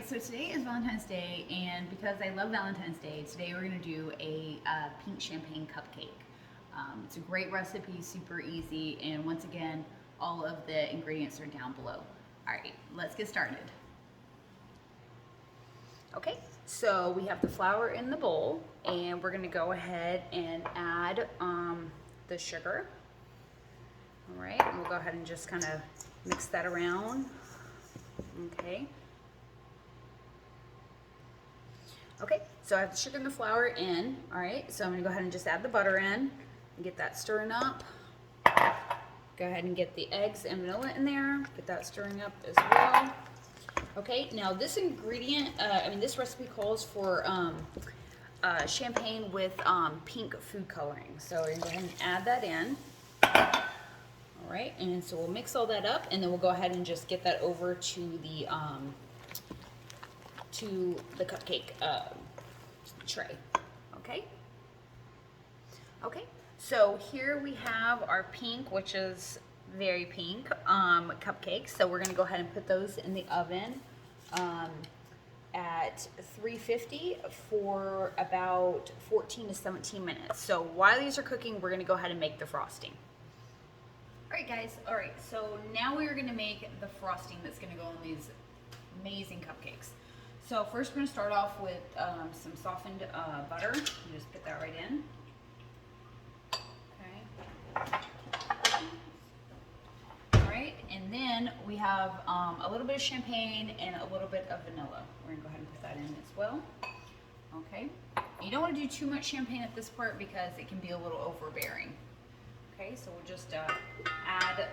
right, so today is Valentine's Day, and because I love Valentine's Day, today we're gonna do a pink champagne cupcake. It's a great recipe, super easy, and once again, all of the ingredients are down below. All right, let's get started. Okay, so we have the flour in the bowl, and we're gonna go ahead and add the sugar. All right, and we'll go ahead and just kind of mix that around. Okay. Okay, so I have the sugar and the flour in. All right, so I'm gonna go ahead and just add the butter in and get that stirring up. Go ahead and get the eggs and vanilla in there. Get that stirring up as well. Okay, now this ingredient, this recipe calls for champagne with pink food coloring. So we're gonna go ahead and add that in. All right, and so we'll mix all that up, and then we'll go ahead and just get that over to the cupcake tray. Okay. Okay. So here we have our pink, which is very pink, cupcakes. So we're gonna go ahead and put those in the oven at 350 for about 14 to 17 minutes. So while these are cooking, we're gonna go ahead and make the frosting. All right, guys. All right, so now we're gonna make the frosting that's gonna go on these amazing cupcakes. So first we're gonna start off with some softened butter. You just put that right in. Okay. All right, and then we have a little bit of champagne and a little bit of vanilla. We're gonna go ahead and put that in as well. Okay. You don't want to do too much champagne at this part because it can be a little overbearing. Okay, so we'll just add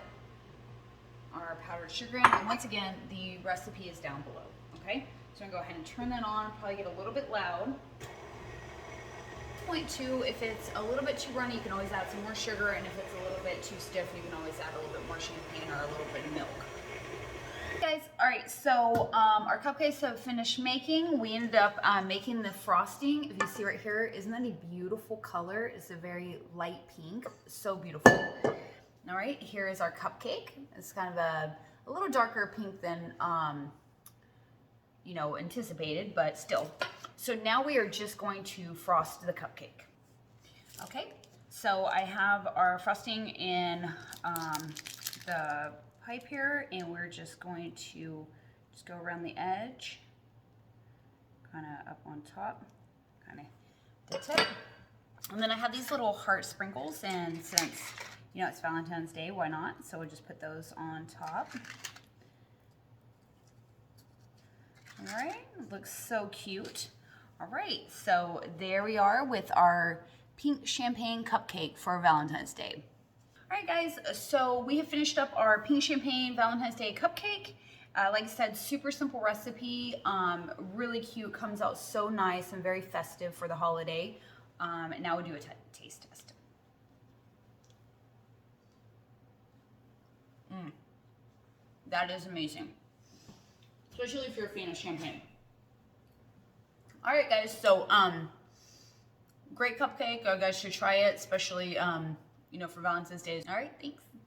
our powdered sugar in, and once again, the recipe is down below, okay? So I'm gonna go ahead and turn that on, probably get a little bit loud. Point two, if it's a little bit too runny, you can always add some more sugar, and if it's a little bit too stiff, you can always add a little bit more champagne or a little bit of milk. Guys, all right, so our cupcakes have finished making. We ended up making the frosting. If you see right here, isn't that a beautiful color? It's a very light pink, so beautiful. All right, here is our cupcake. It's kind of a little darker pink than anticipated, but still. So now we are just going to frost the cupcake. Okay, so I have our frosting in the pipe here, and we're just going to go around the edge, kind of up on top, kind of the tip. And then I have these little heart sprinkles, and since it's Valentine's Day, why not? So we'll just put those on top. All right, looks so cute. All right, so there we are with our pink champagne cupcake for Valentine's Day. All right, guys, so we have finished up our pink champagne Valentine's Day cupcake. Like I said, super simple recipe, really cute, comes out so nice and very festive for the holiday. And now we'll do a taste test. That is amazing, especially if you're a fan of champagne. All right, guys, so great cupcake. You guys should try it, especially for Valentine's Day. All right, thanks.